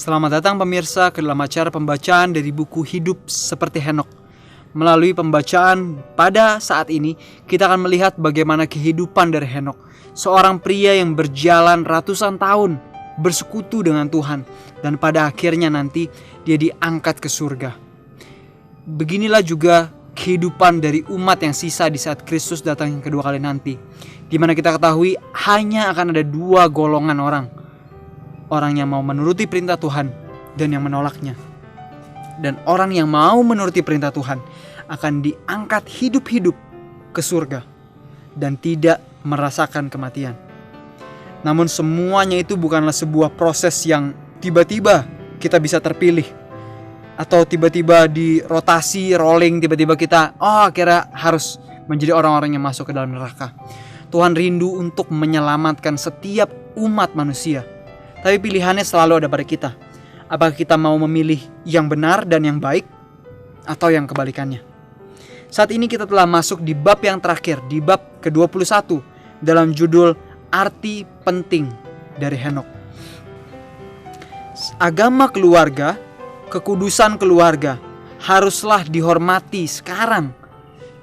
Selamat datang pemirsa ke dalam acara pembacaan dari buku Hidup Seperti Henokh. Melalui pembacaan pada saat ini, kita akan melihat bagaimana kehidupan dari Henokh, seorang pria yang berjalan ratusan tahun bersekutu dengan Tuhan, dan pada akhirnya nanti dia diangkat ke surga. Beginilah juga kehidupan dari umat yang sisa di saat Kristus datang yang kedua kali nanti, di mana kita ketahui hanya akan ada dua golongan orang yang mau menuruti perintah Tuhan dan yang menolaknya. Dan orang yang mau menuruti perintah Tuhan akan diangkat hidup-hidup ke surga dan tidak merasakan kematian. Namun semuanya itu bukanlah sebuah proses yang tiba-tiba kita bisa terpilih, atau tiba-tiba di rotasi, rolling, tiba-tiba kita akhirnya harus menjadi orang-orang yang masuk ke dalam neraka. Tuhan rindu untuk menyelamatkan setiap umat manusia. Tapi pilihannya selalu ada pada kita. Apakah kita mau memilih yang benar dan yang baik, atau yang kebalikannya? Saat ini kita telah masuk di bab yang terakhir, di bab ke-21, dalam judul Arti Penting dari Henokh. Agama keluarga, kekudusan keluarga, haruslah dihormati sekarang,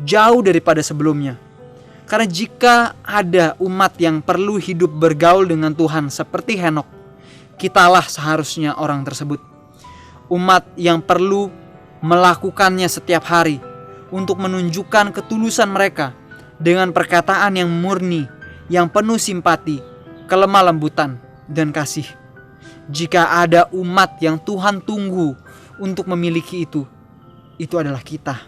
jauh daripada sebelumnya. Karena jika ada umat yang perlu hidup bergaul dengan Tuhan seperti Henokh, kitalah seharusnya orang tersebut. Umat yang perlu melakukannya setiap hari untuk menunjukkan ketulusan mereka dengan perkataan yang murni, yang penuh simpati, kelemah lembutan, dan kasih. Jika ada umat yang Tuhan tunggu untuk memiliki itu adalah kita.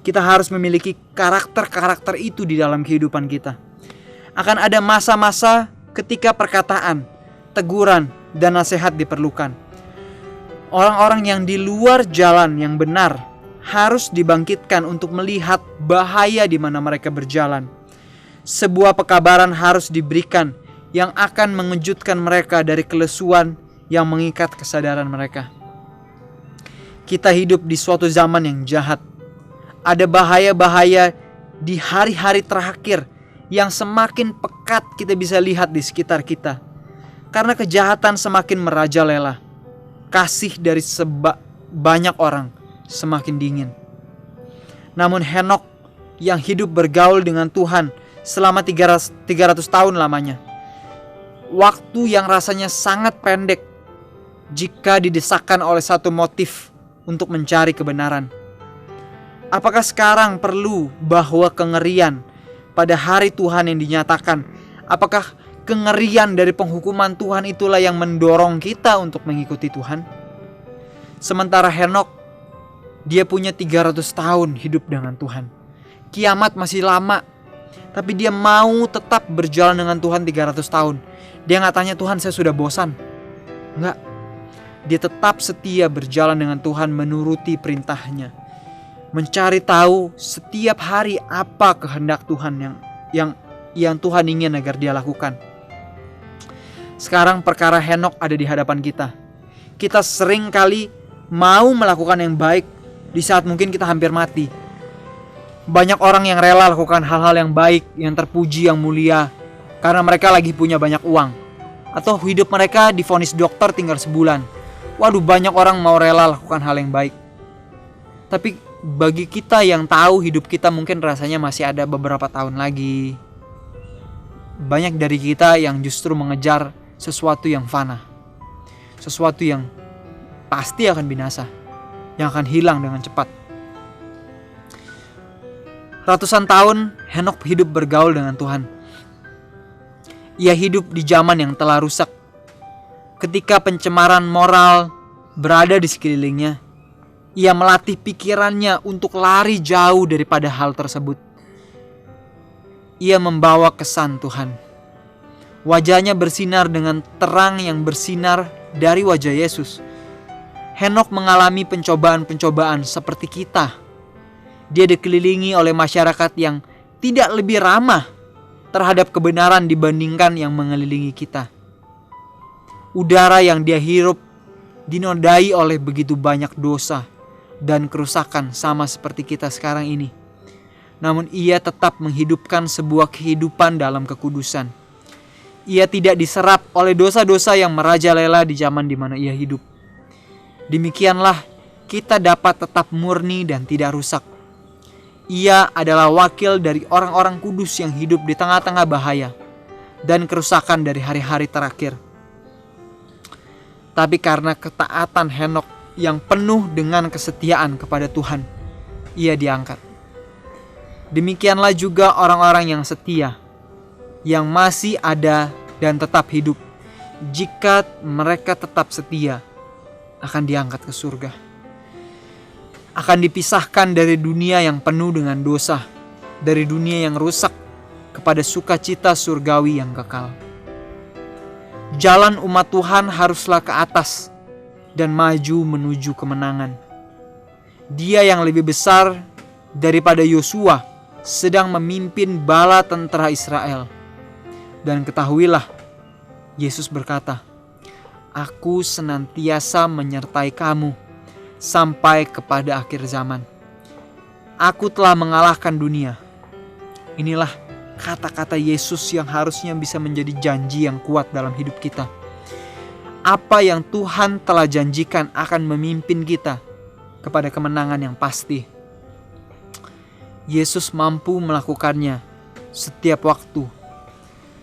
Kita harus memiliki karakter-karakter itu di dalam kehidupan kita. Akan ada masa-masa ketika perkataan, teguran, dan nasihat diperlukan. Orang-orang yang di luar jalan yang benar harus dibangkitkan untuk melihat bahaya di mana mereka berjalan. Sebuah pekabaran harus diberikan yang akan mengejutkan mereka dari kelesuan yang mengikat kesadaran mereka. Kita hidup di suatu zaman yang jahat. Ada bahaya-bahaya di hari-hari terakhir yang semakin pekat kita bisa lihat di sekitar kita. Karena kejahatan semakin merajalela, kasih dari banyak orang semakin dingin. Namun Henokh yang hidup bergaul dengan Tuhan selama 300 tahun lamanya, waktu yang rasanya sangat pendek jika didesakkan oleh satu motif untuk mencari kebenaran. Apakah sekarang perlu bahwa kengerian pada hari Tuhan yang dinyatakan? Apakah kengerian dari penghukuman Tuhan itulah yang mendorong kita untuk mengikuti Tuhan? Sementara Henokh, dia punya 300 tahun hidup dengan Tuhan. Kiamat masih lama, tapi dia mau tetap berjalan dengan Tuhan 300 tahun. Dia gak tanya, Tuhan saya sudah bosan. Enggak. Dia tetap setia berjalan dengan Tuhan, menuruti perintahnya, mencari tahu setiap hari apa kehendak Tuhan yang Tuhan ingin agar dia lakukan. Sekarang perkara Henokh ada di hadapan kita. Kita sering kali mau melakukan yang baik di saat mungkin kita hampir mati. Banyak orang yang rela lakukan hal-hal yang baik, yang terpuji, yang mulia, karena mereka lagi punya banyak uang, atau hidup mereka divonis dokter tinggal sebulan. Waduh, banyak orang mau rela lakukan hal yang baik. Tapi bagi kita yang tahu hidup kita mungkin rasanya masih ada beberapa tahun lagi, banyak dari kita yang justru mengejar sesuatu yang fana, sesuatu yang pasti akan binasa, yang akan hilang dengan cepat. Ratusan tahun Henokh hidup bergaul dengan Tuhan. Ia hidup di zaman yang telah rusak. Ketika pencemaran moral berada di sekelilingnya, ia melatih pikirannya untuk lari jauh daripada hal tersebut. Ia membawa kesan Tuhan. Wajahnya bersinar dengan terang yang bersinar dari wajah Yesus. Henokh mengalami pencobaan-pencobaan seperti kita. Dia dikelilingi oleh masyarakat yang tidak lebih ramah terhadap kebenaran dibandingkan yang mengelilingi kita. Udara yang dia hirup dinodai oleh begitu banyak dosa dan kerusakan, sama seperti kita sekarang ini. Namun ia tetap menghidupkan sebuah kehidupan dalam kekudusan. Ia tidak diserap oleh dosa-dosa yang merajalela di zaman di mana ia hidup. Demikianlah kita dapat tetap murni dan tidak rusak. Ia adalah wakil dari orang-orang kudus yang hidup di tengah-tengah bahaya dan kerusakan dari hari-hari terakhir. Tapi karena ketaatan Henokh yang penuh dengan kesetiaan kepada Tuhan, ia diangkat. Demikianlah juga orang-orang yang setia, yang masih ada dan tetap hidup, jika mereka tetap setia, akan diangkat ke surga. Akan dipisahkan dari dunia yang penuh dengan dosa, dari dunia yang rusak, kepada sukacita surgawi yang kekal. Jalan umat Tuhan haruslah ke atas dan maju menuju kemenangan. Dia yang lebih besar daripada Yosua sedang memimpin bala tentara Israel. Dan ketahuilah, Yesus berkata, "Aku senantiasa menyertai kamu sampai kepada akhir zaman. Aku telah mengalahkan dunia." Inilah kata-kata Yesus yang harusnya bisa menjadi janji yang kuat dalam hidup kita. Apa yang Tuhan telah janjikan akan memimpin kita kepada kemenangan yang pasti. Yesus mampu melakukannya setiap waktu.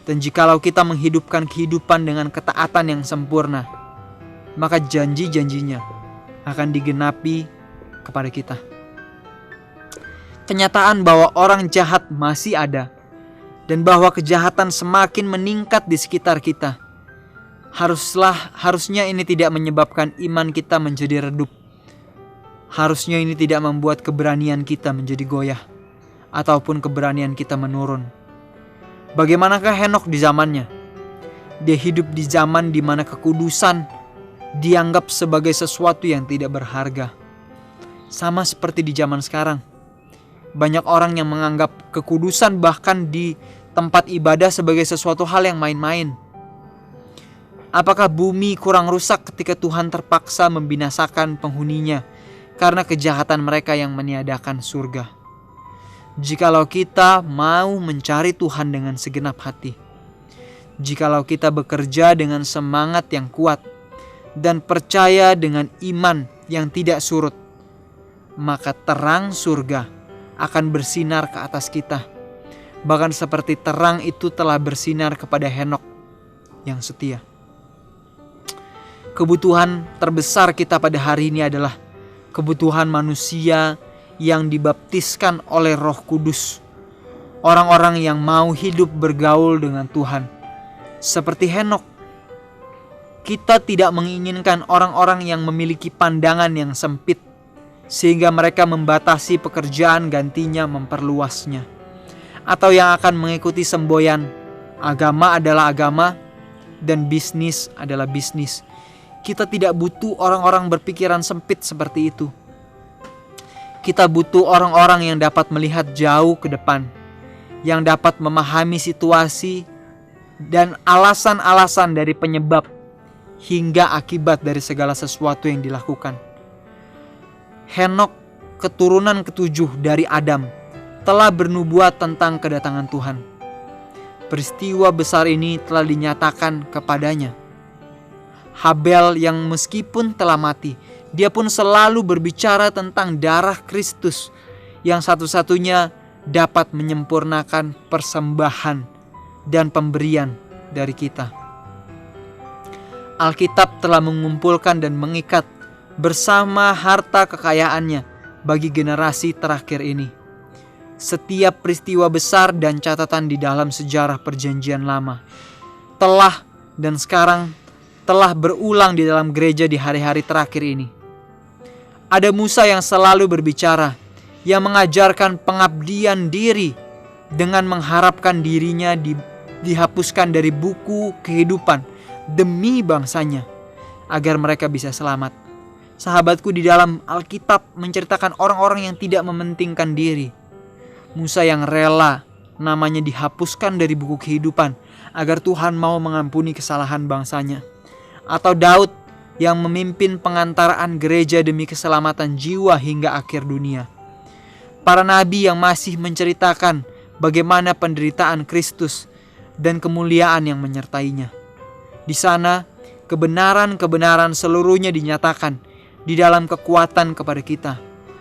Dan jikalau kita menghidupkan kehidupan dengan ketaatan yang sempurna, maka janji-janjinya akan digenapi kepada kita. Kenyataan bahwa orang jahat masih ada dan bahwa kejahatan semakin meningkat di sekitar kita, harusnya ini tidak menyebabkan iman kita menjadi redup. Harusnya ini tidak membuat keberanian kita menjadi goyah ataupun keberanian kita menurun. Bagaimanakah Henokh di zamannya? Dia hidup di zaman di mana kekudusan dianggap sebagai sesuatu yang tidak berharga. Sama seperti di zaman sekarang. Banyak orang yang menganggap kekudusan bahkan di tempat ibadah sebagai sesuatu hal yang main-main. Apakah bumi kurang rusak ketika Tuhan terpaksa membinasakan penghuninya karena kejahatan mereka yang meniadakan surga? Jikalau kita mau mencari Tuhan dengan segenap hati, jikalau kita bekerja dengan semangat yang kuat dan percaya dengan iman yang tidak surut, maka terang surga akan bersinar ke atas kita, bahkan seperti terang itu telah bersinar kepada Henokh yang setia. Kebutuhan terbesar kita pada hari ini adalah kebutuhan manusia yang dibaptiskan oleh Roh Kudus. Orang-orang yang mau hidup bergaul dengan Tuhan. Seperti Henokh, kita tidak menginginkan orang-orang yang memiliki pandangan yang sempit, sehingga mereka membatasi pekerjaan gantinya memperluasnya. Atau yang akan mengikuti semboyan, agama adalah agama dan bisnis adalah bisnis. Kita tidak butuh orang-orang berpikiran sempit seperti itu. Kita butuh orang-orang yang dapat melihat jauh ke depan, yang dapat memahami situasi dan alasan-alasan dari penyebab hingga akibat dari segala sesuatu yang dilakukan. Henokh, keturunan ketujuh dari Adam, telah bernubuat tentang kedatangan Tuhan. Peristiwa besar ini telah dinyatakan kepadanya. Habel yang meskipun telah mati, dia pun selalu berbicara tentang darah Kristus yang satu-satunya dapat menyempurnakan persembahan dan pemberian dari kita. Alkitab telah mengumpulkan dan mengikat bersama harta kekayaannya bagi generasi terakhir ini. Setiap peristiwa besar dan catatan di dalam sejarah Perjanjian Lama telah dan sekarang telah berulang di dalam gereja di hari-hari terakhir ini. Ada Musa yang selalu berbicara, yang mengajarkan pengabdian diri dengan mengharapkan dirinya dihapuskan dari buku kehidupan demi bangsanya, agar mereka bisa selamat. Sahabatku, di dalam Alkitab menceritakan orang-orang yang tidak mementingkan diri. Musa yang rela namanya dihapuskan dari buku kehidupan agar Tuhan mau mengampuni kesalahan bangsanya. Atau Daud yang memimpin pengantaraan gereja demi keselamatan jiwa hingga akhir dunia. Para nabi yang masih menceritakan bagaimana penderitaan Kristus dan kemuliaan yang menyertainya. Di sana, kebenaran-kebenaran seluruhnya dinyatakan di dalam kekuatan kepada kita,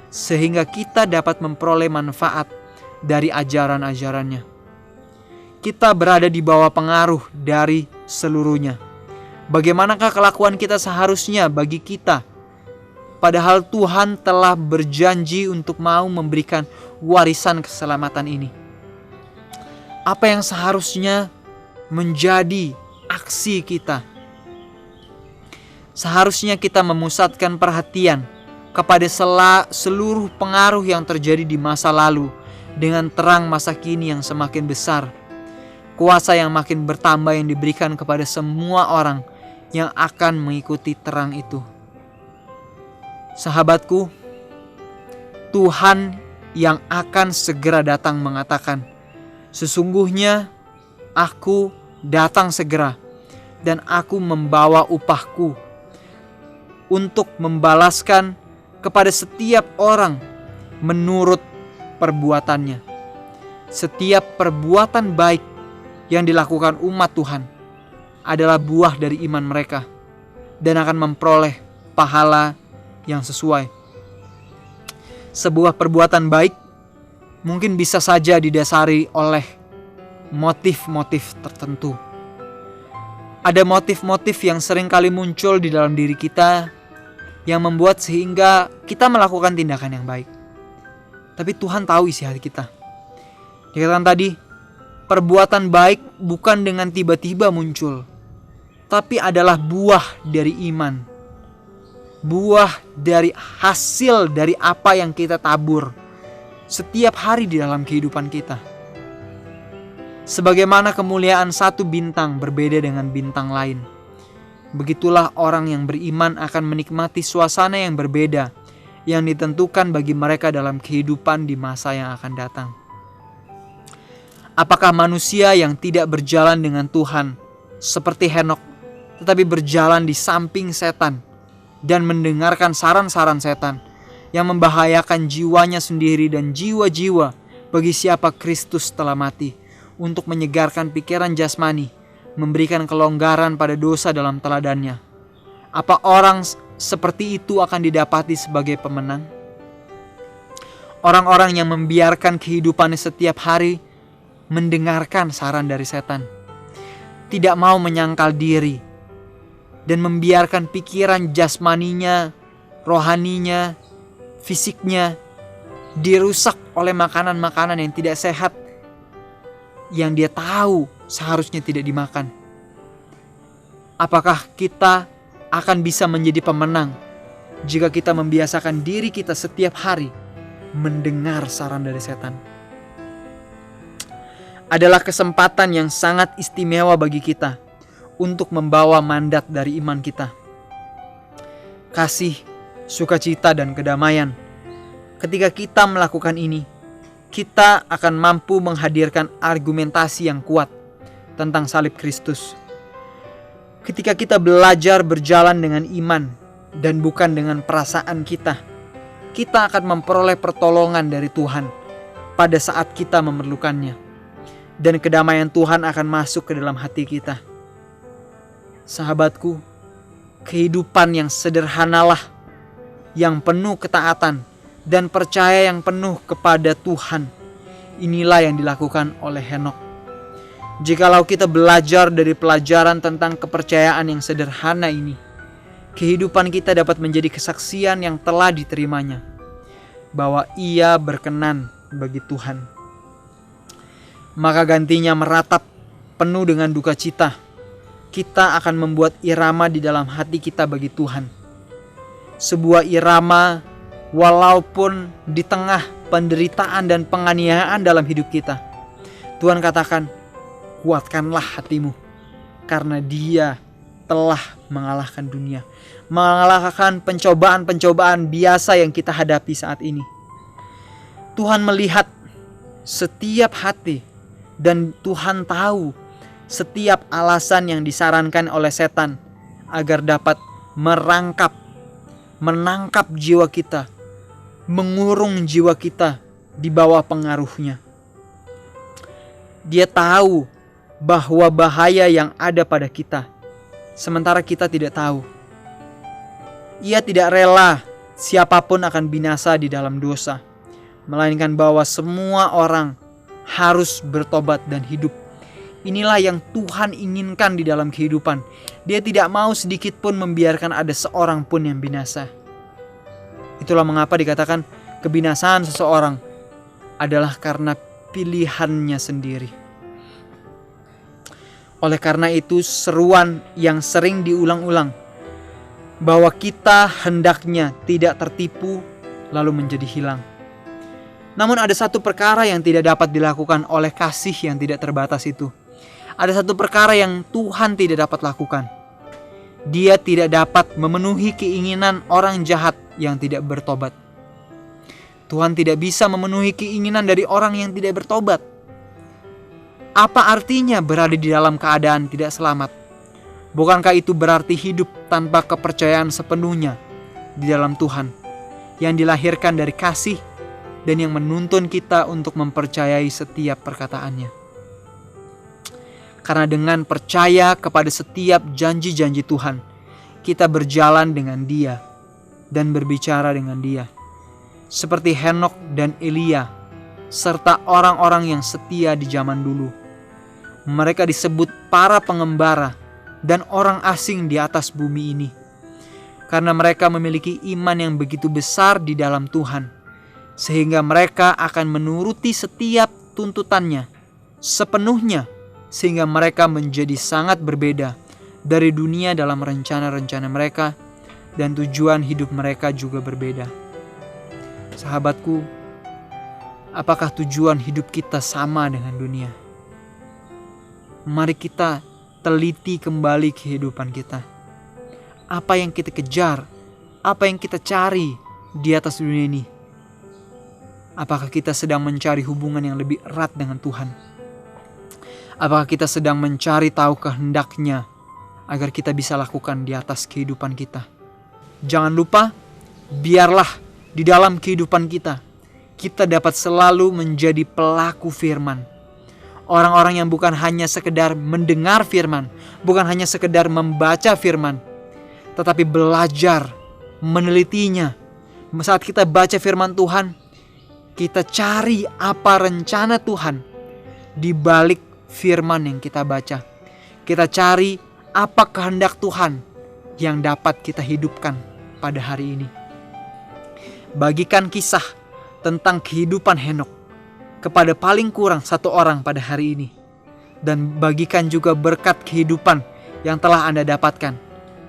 sehingga kita dapat memperoleh manfaat dari ajaran-ajarannya. Kita berada di bawah pengaruh dari seluruhnya. Bagaimanakah kelakuan kita seharusnya bagi kita? Padahal Tuhan telah berjanji untuk mau memberikan warisan keselamatan ini. Apa yang seharusnya menjadi aksi kita? Seharusnya kita memusatkan perhatian kepada seluruh pengaruh yang terjadi di masa lalu dengan terang masa kini yang semakin besar. Kuasa yang makin bertambah yang diberikan kepada semua orang yang akan mengikuti terang itu. Sahabatku, Tuhan yang akan segera datang mengatakan, "Sesungguhnya aku datang segera dan aku membawa upahku untuk membalaskan kepada setiap orang menurut perbuatannya." Setiap perbuatan baik yang dilakukan umat Tuhan adalah buah dari iman mereka dan akan memperoleh pahala yang sesuai. Sebuah perbuatan baik mungkin bisa saja didasari oleh motif-motif tertentu. Ada motif-motif yang sering kali muncul di dalam diri kita yang membuat sehingga kita melakukan tindakan yang baik. Tapi Tuhan tahu isi hati kita. Dikatakan tadi, perbuatan baik bukan dengan tiba-tiba muncul, tapi adalah buah dari iman. Buah dari hasil dari apa yang kita tabur setiap hari di dalam kehidupan kita. Sebagaimana kemuliaan satu bintang berbeda dengan bintang lain, begitulah orang yang beriman akan menikmati suasana yang berbeda yang ditentukan bagi mereka dalam kehidupan di masa yang akan datang. Apakah manusia yang tidak berjalan dengan Tuhan seperti Henokh, tetapi berjalan di samping setan dan mendengarkan saran-saran setan yang membahayakan jiwanya sendiri dan jiwa-jiwa bagi siapa Kristus telah mati, untuk menyegarkan pikiran jasmani, memberikan kelonggaran pada dosa dalam teladannya? Apa orang seperti itu akan didapati sebagai pemenang? Orang-orang yang membiarkan kehidupannya setiap hari mendengarkan saran dari setan, tidak mau menyangkal diri, dan membiarkan pikiran jasmaninya, rohaninya, fisiknya dirusak oleh makanan-makanan yang tidak sehat yang dia tahu seharusnya tidak dimakan. Apakah kita akan bisa menjadi pemenang jika kita membiasakan diri kita setiap hari mendengar saran dari setan? Adalah kesempatan yang sangat istimewa bagi kita untuk membawa mandat dari iman kita. Kasih, sukacita, dan kedamaian. Ketika kita melakukan ini, kita akan mampu menghadirkan argumentasi yang kuat tentang salib Kristus. Ketika kita belajar berjalan dengan iman dan bukan dengan perasaan kita akan memperoleh pertolongan dari Tuhan pada saat kita memerlukannya. Dan kedamaian Tuhan akan masuk ke dalam hati kita. Sahabatku, kehidupan yang sederhanalah, yang penuh ketaatan dan percaya yang penuh kepada Tuhan, inilah yang dilakukan oleh Henokh. Jikalau kita belajar dari pelajaran tentang kepercayaan yang sederhana ini, kehidupan kita dapat menjadi kesaksian yang telah diterimanya, bahwa ia berkenan bagi Tuhan. Maka gantinya meratap penuh dengan duka cita, kita akan membuat irama di dalam hati kita bagi Tuhan. Sebuah irama walaupun di tengah penderitaan dan penganiayaan dalam hidup kita. Tuhan katakan, kuatkanlah hatimu, karena Dia telah mengalahkan dunia, mengalahkan pencobaan-pencobaan biasa yang kita hadapi saat ini. Tuhan melihat setiap hati, dan Tuhan tahu setiap alasan yang disarankan oleh setan agar dapat menangkap jiwa kita, mengurung jiwa kita di bawah pengaruhnya. Dia tahu bahwa bahaya yang ada pada kita, sementara kita tidak tahu. Ia tidak rela siapapun akan binasa di dalam dosa, melainkan bahwa semua orang harus bertobat dan hidup. Inilah yang Tuhan inginkan di dalam kehidupan. Dia tidak mau sedikit pun membiarkan ada seorang pun yang binasa. Itulah mengapa dikatakan kebinasaan seseorang adalah karena pilihannya sendiri. Oleh karena itu, seruan yang sering diulang-ulang bahwa kita hendaknya tidak tertipu lalu menjadi hilang. Namun ada satu perkara yang tidak dapat dilakukan oleh kasih yang tidak terbatas itu. Ada satu perkara yang Tuhan tidak dapat lakukan. Dia tidak dapat memenuhi keinginan orang jahat yang tidak bertobat. Tuhan tidak bisa memenuhi keinginan dari orang yang tidak bertobat. Apa artinya berada di dalam keadaan tidak selamat? Bukankah itu berarti hidup tanpa kepercayaan sepenuhnya di dalam Tuhan, yang dilahirkan dari kasih dan yang menuntun kita untuk mempercayai setiap perkataannya? Karena dengan percaya kepada setiap janji-janji Tuhan, kita berjalan dengan Dia dan berbicara dengan Dia. Seperti Henokh dan Elia, serta orang-orang yang setia di zaman dulu. Mereka disebut para pengembara dan orang asing di atas bumi ini. Karena mereka memiliki iman yang begitu besar di dalam Tuhan, sehingga mereka akan menuruti setiap tuntutannya sepenuhnya, sehingga mereka menjadi sangat berbeda dari dunia dalam rencana-rencana mereka, dan tujuan hidup mereka juga berbeda. Sahabatku, apakah tujuan hidup kita sama dengan dunia? Mari kita teliti kembali kehidupan kita. Apa yang kita kejar? Apa yang kita cari di atas dunia ini? Apakah kita sedang mencari hubungan yang lebih erat dengan Tuhan? Apakah kita sedang mencari tahu kehendak-Nya agar kita bisa lakukan di atas kehidupan kita? Jangan lupa, biarlah di dalam kehidupan kita dapat selalu menjadi pelaku firman. Orang-orang yang bukan hanya sekedar mendengar firman, bukan hanya sekedar membaca firman, tetapi belajar, menelitinya. Saat kita baca firman Tuhan, kita cari apa rencana Tuhan di balik firman yang kita baca. Kita cari apa kehendak Tuhan yang dapat kita hidupkan pada hari ini. Bagikan kisah tentang kehidupan Henokh kepada paling kurang satu orang pada hari ini. Dan bagikan juga berkat kehidupan yang telah Anda dapatkan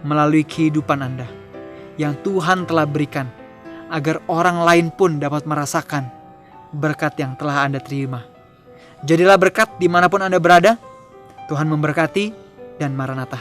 melalui kehidupan Anda, yang Tuhan telah berikan, agar orang lain pun dapat merasakan berkat yang telah Anda terima. Jadilah berkat dimanapun Anda berada. Tuhan memberkati, dan Maranatha.